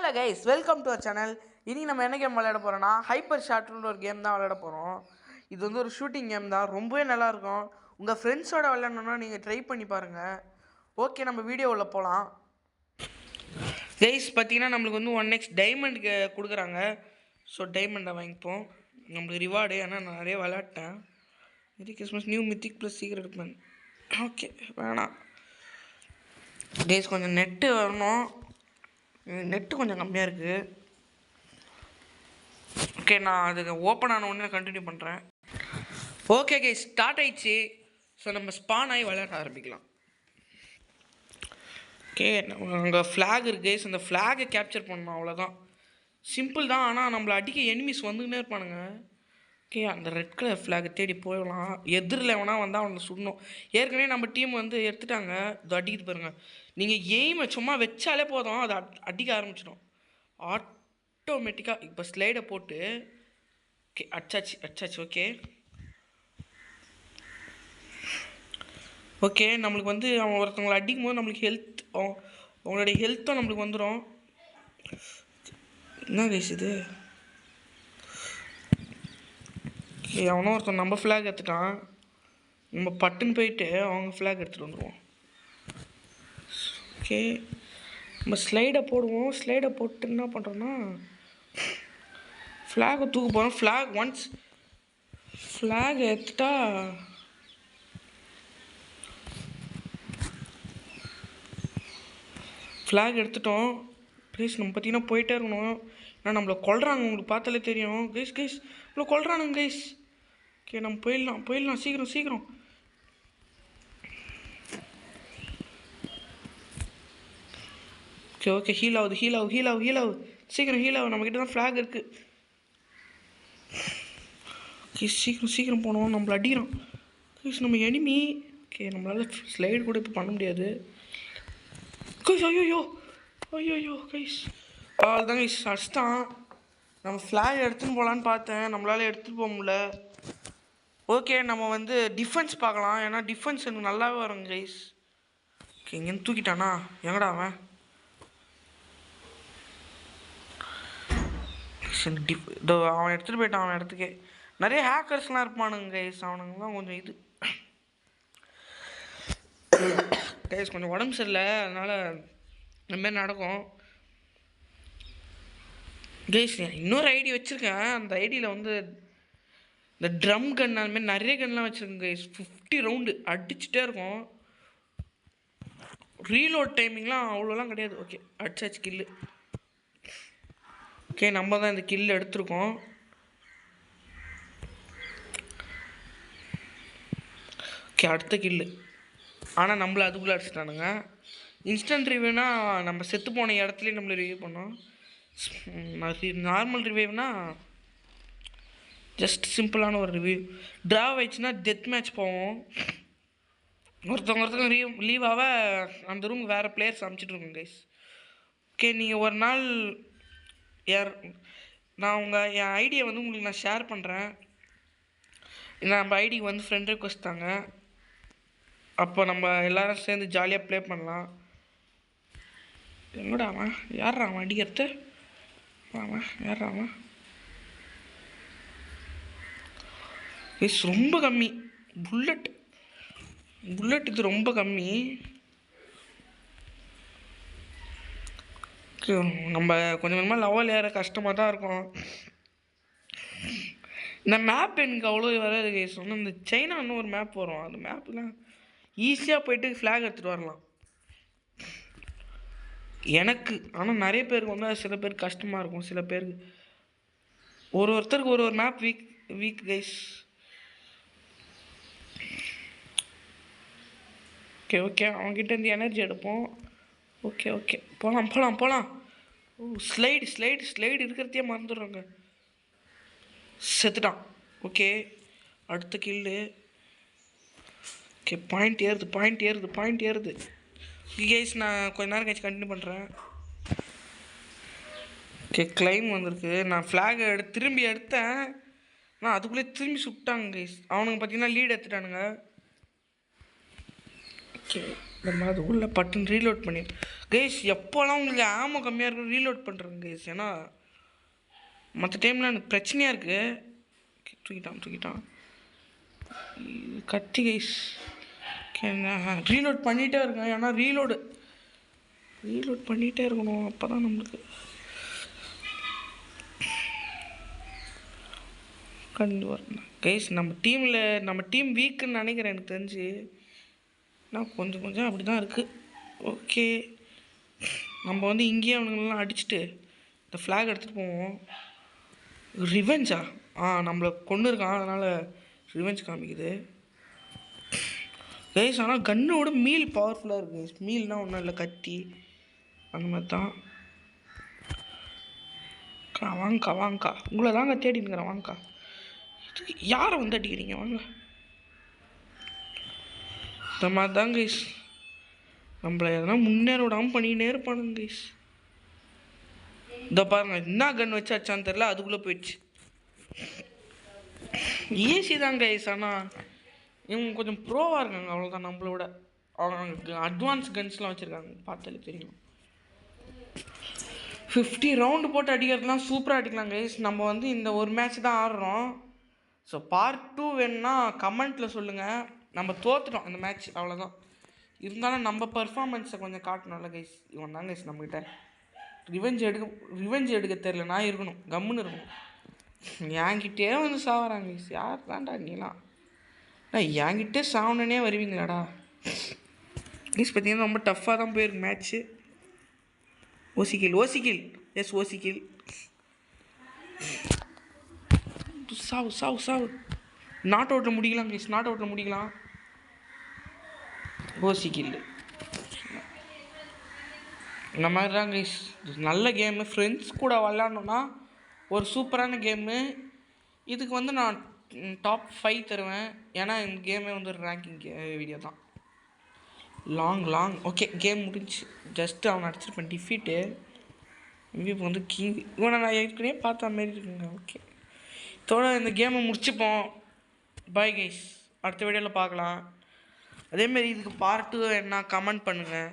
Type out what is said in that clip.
Hello guys, welcome to our channel. இன்றைக்கி நம்ம என்ன கேம் விளையாட போகிறோன்னா ஹைப்பர் ஷாட்னு ஒரு கேம் தான் விளையாட போகிறோம். இது வந்து ஒரு ஷூட்டிங் கேம் தான், ரொம்பவே நல்லாயிருக்கும். உங்கள் ஃப்ரெண்ட்ஸோடு விளையாடணுன்னா நீங்கள் ட்ரை பண்ணி பாருங்கள். ஓகே, நம்ம வீடியோவில் போகலாம். கைஸ் பார்த்தீங்கன்னா நம்மளுக்கு வந்து 1x டைமண்ட் கொடுக்குறாங்க. ஸோ டைமண்டை வாங்கிப்போம், நம்மளுக்கு ரிவார்டு. ஏன்னா நான் நிறைய விளையாட்டேன். இது Christmas new mythic plus secret man. Okay வேணாம் கைஸ், கொஞ்சம் நெட்டு வரணும். நெட்டு கொஞ்சம் கம்மியாக இருக்குது. ஓகே, நான் அதுக்கு ஓப்பன் ஆன உடனே கண்டினியூ பண்ணுறேன். ஓகே கைஸ், ஸ்டார்ட் ஆயிடுச்சு. ஸோ நம்ம ஸ்பான் ஆகி விளையாட ஆரம்பிக்கலாம். ஓகே, அங்கே ஃப்ளாக் இருக்குது கைஸ், அந்த ஃப்ளாகை கேப்சர் பண்ணணும், அவ்வளோதான். சிம்பிள் தான். ஆனால் நம்மளை அடிக்க எனிமீஸ் வந்துக்கிட்டே இருப்பானுங்க. ஓகே, அந்த ரெட் கலர் ஃப்ளாகை தேடி போயிடலாம். எதிரில் எவனா வந்தால் அவனை சுடணும். ஏற்கனவே நம்ம டீம் வந்து எடுத்துட்டாங்க. இது அடிக்குது பாருங்க. நீங்கள் எய்மை சும்மா வச்சாலே போதும், அது அடிக்க ஆரம்பிச்சிடும் ஆட்டோமேட்டிக்காக. இப்போ ஸ்லைடை போட்டு ஓகே அச்சாச்சு. ஓகே நம்மளுக்கு வந்து அவன் ஒருத்தவங்களை அடிக்கும் போது நம்மளுக்கு ஹெல்த், அவங்களுடைய ஹெல்த்தும் நம்மளுக்கு வந்துடும். என்ன கைஸ் இது? ஓகே, அவனும் ஒருத்தன் நம்ம ஃப்ளாக் எடுத்துட்டான். நம்ம பட்டுன்னு போயிட்டு அவங்க ஃப்ளாக் எடுத்துகிட்டு வந்துடுவோம். ஓகே, நம்ம ஸ்லைடை போடுவோம். ஸ்லைடை போட்டு என்ன பண்ணுறோன்னா ஃப்ளாகை தூக்க போகிறோம். ஃப்ளாக் ஒன்ஸ் ஃப்ளாக் எடுத்துட்டா ஃப்ளாக் எடுத்துட்டோம். ப்ளீஸ் நம்ம பார்த்தீங்கன்னா போயிட்டே இருக்கணும். ஏன்னா நம்மளை கொல்றாங்க, உங்களுக்கு பார்த்தாலே தெரியும். கைஸ் நம்மளை கொல்றானுங்க கைஸ். ஓகே, நம்ம போயிடலாம் சீக்கிரம். ஓகே ஹீல் ஆகுது. சீக்கிரம் ஹீல் ஆகுது. நம்மக்கிட்ட தான் ஃப்ளாக் இருக்குது. ஓகே, சீக்கிரம் போனோம். நம்மளை அடிக்கிறோம் கைஸ், நம்ம எனிமி. ஓகே, நம்மளால் ஸ்லைடு கூட இப்போ பண்ண முடியாது கைஸ். ஐயோ கைஸ், அதுதான் கைஸ் அடிச்சிட்டான். நம்ம ஃப்ளாக் எடுத்துன்னு போகலான்னு பார்த்தேன், நம்மளால் எடுத்துகிட்டு போக முடியல. ஓகே, நம்ம வந்து டிஃபென்ஸ் பார்க்கலாம். ஏன்னா டிஃபென்ஸ் எனக்கு நல்லாவே வரும் கைஸ். ஓகே, இங்கேருந்து தூக்கிட்டானா? எங்கடா அவன்? அவன் எடுத்துகிட்டு போயிட்டான். அவன் இடத்துக்கே நிறைய ஹேக்கர்ஸ்லாம் இருப்பானுங்க கைஸ். அவனுங்கலாம் கொஞ்சம் இது கைஸ் கொஞ்சம் உடம்பு சரியில்லை, அதனால் இந்த மாதிரி நடக்கும் கைஸ். இன்னொரு ஐடி வச்சுருக்கேன். அந்த ஐடியில் வந்து இந்த ட்ரம் கன் அந்த மாதிரி நிறைய கன்லாம் வச்சுருக்கேன் கைஸ். 50 ரவுண்டு அடிச்சுட்டே இருக்கும். ரீலோட் டைமிங்லாம் அவ்வளோலாம் கிடையாது. ஓகே, அடிச்சாச்சு கில்லு. ஓகே, நம்ம தான் இந்த கில் எடுத்திருக்கோம். ஓகே, அடுத்த கில்லு. ஆனால் நம்மளை அதுக்குள்ளே அடிச்சிட்டானுங்க. இன்ஸ்டன்ட் ரிவ்யூனா நம்ம செத்து போன இடத்துலையே நம்மளை ரிவ்யூ பண்ணோம். நார்மல் ரிவ்யூனா ஜஸ்ட் சிம்பிளான ஒரு ரிவ்யூ. ட்ரா ஆயிடுச்சுன்னா டெத் மேட்ச் போவோம். ஒருத்தவங்க லீவாக அந்த ரூம் வேறு பிளேயர்ஸ் அனுப்பிச்சிட்ருக்கோம் கைஸ். ஓகே, நீங்கள் ஒரு நாள் நான் என் ஐடியை வந்து உங்களுக்கு நான் ஷேர் பண்ணுறேன். நம்ம ஐடிக்கு வந்து ஃப்ரெண்ட் ரெக்வஸ்ட் தாங்க. அப்போ நம்ம எல்லோரும் சேர்ந்து ஜாலியாக ப்ளே பண்ணலாம். எங்கடா அவன்? யார்ரா அவன் அடிக்கிறது? யார்ரா அவன்? கைஸ் ரொம்ப கம்மி புல்லட் இது ரொம்ப கம்மி. நம்ம கொஞ்சம் கொஞ்சமாக லெவல் ஏற கஷ்டமாக தான் இருக்கும். இந்த மேப் எனக்கு அவ்வளோ வராது கைஸ். ஒன்று இந்த சைனான்னு ஒரு மேப் வரும். அந்த மேப்லாம் ஈஸியாக போயிட்டு ஃப்ளாக் எடுத்துகிட்டு வரலாம் எனக்கு. ஆனால் நிறைய பேருக்கு வந்து சில பேருக்கு கஷ்டமாக இருக்கும். சில பேருக்கு ஒருத்தருக்கு ஒரு மேப் வீக் கைஸ். ஓகே அவங்ககிட்ட இருந்து எனர்ஜி எடுப்போம். ஓகே போகலாம். ஓ ஸ்லைடு இருக்கிறதையே மறந்துடுறாங்க. செத்துட்டான். ஓகே, அடுத்த கில்லு. ஓகே, பாயிண்ட் ஏறுது. கைஸ் நான் கொஞ்ச நேரம் கழிச்சு கண்டினியூ பண்ணுறேன். ஓகே, கிளைம் வந்திருக்கு. நான் ஃப்ளாகை திரும்பி எடுத்தேன். நான் அதுக்குள்ளே திரும்பி சுட்டாங்க கைஸ். அவனுங்க பார்த்தீங்கன்னா லீட் எடுத்துட்டானுங்க. ஓகே, நம்ம அது உள்ள பட்டன் ரீலோட் பண்ணி கைஸ் எப்போல்லாம் உங்களுக்கு ஆமோ கம்மியாக இருக்கும் ரீலோட் பண்ணுறேங்க கைஸ். ஏன்னா மற்ற டைமில் எனக்கு பிரச்சனையாக இருக்குது. தூக்கிட்டான் கத்தி கைஸ். ரீலோட் பண்ணிகிட்டே இருக்கேன். ஏன்னா ரீலோட் பண்ணிகிட்டே இருக்கணும். அப்போ தான் நம்மளுக்கு கண்டு வரணும் கைஸ். நம்ம டீம் வீக்குன்னு நினைக்கிறேன் எனக்கு தெரிஞ்சு. நான் கொஞ்சம் அப்படி தான் இருக்குது. ஓகே, நம்ம வந்து இங்கேயே அவனுங்களெலாம் அடிச்சுட்டு இந்த ஃப்ளாக் எடுத்துகிட்டு போவோம். ரிவெஞ்சா? நம்மளை கொண்டு இருக்கான், அதனால் ரிவெஞ்ச் காமிக்குது கைஸ். ஆனால் கன்னோட மீல் பவர்ஃபுல்லாக இருக்குது கைஸ். மீல்னால் ஒன்றும் இல்லை, கத்தி அந்த மாதிரி தான். வாங்கக்கா உங்களை தாங்க தேடினுக்கிறேன். வாங்கக்கா. யாரை வந்து அடிக்கிறீங்க? வாங்க. இந்த மாதிரி தான் கைஸ் நம்மளை எதனா முன்னேற விடாமல் பண்ணிக்கிட்டே இருப்பானுங்க கைஸ். இந்த பாருங்க, என்ன கன் வச்சு அடிச்சான்னு தெரில, அதுக்குள்ளே போயிடுச்சு. ஈஸி தான் கைஸ். ஆனால் இவங்க கொஞ்சம் ப்ரோவாக இருக்காங்க, அவ்வளோதான். நம்மளோட அவங்க அட்வான்ஸ் கன்ஸ்லாம் வச்சுருக்காங்க, பார்த்தாலே தெரியும். 50 ரவுண்டு போட்டு அடிக்கிறதுலாம் சூப்பராக அடிக்கலாம் கைஸ். நம்ம வந்து இந்த ஒரு மேட்ச் தான் ஆடுறோம். ஸோ பார்ட் 2 வேணுன்னா கமெண்ட்டில் சொல்லுங்கள். நம்ம தோற்றுட்டோம் இந்த மேட்ச், அவ்வளோதான். இருந்தாலும் நம்ம பர்ஃபார்மன்ஸை கொஞ்சம் காட்டணும்ல கைஸ். இவன் தான் கைஸ் நம்மக்கிட்ட ரிவெஞ்ச் எடுக்க தெரில. நான் இருக்கணும், கம்முன்னு இருக்கணும். என்கிட்டே வந்து சாவறாங்க கைஸ். யார் தான்டா நீலாம்? என்கிட்டே சாவனே வருவீங்களாடா கைஸ்? பார்த்தீங்கன்னா ரொம்ப டஃப்பாக தான் போயிருக்கு மேட்ச்சு. ஓசிக்கில் எஸ் ஓசிக்கில். சாவு நாட் அவுட்டில் முடிக்கலாம் கைஸ். ஓசிக்கில் இந்த மாதிரி தான் கைஸ். நல்ல கேமு, ஃப்ரெண்ட்ஸ் கூட விளாட்ணுன்னா ஒரு சூப்பரான கேமு. இதுக்கு வந்து நான் டாப் 5 தருவேன். ஏன்னா இந்த கேமே வந்து ஒரு ரேங்கிங் வீடியோ தான். லாங் ஓகே, கேம் முடிஞ்சு. ஜஸ்ட்டு அவனை அடிச்சிருப்பேன் டிஃபீட்டு. இப்போ வந்து கிங் இவனை நான் ஏற்கனவே பார்த்த மாரி இருக்குங்க. ஓகே, இதோட இந்த கேமை முடிச்சுப்போம். பாய் கைஸ், அடுத்த வீடியோவில் பார்க்கலாம். அதேமாரி இதுக்கு பார்ட் 2 என்ன கமெண்ட் பண்ணுங்கள்.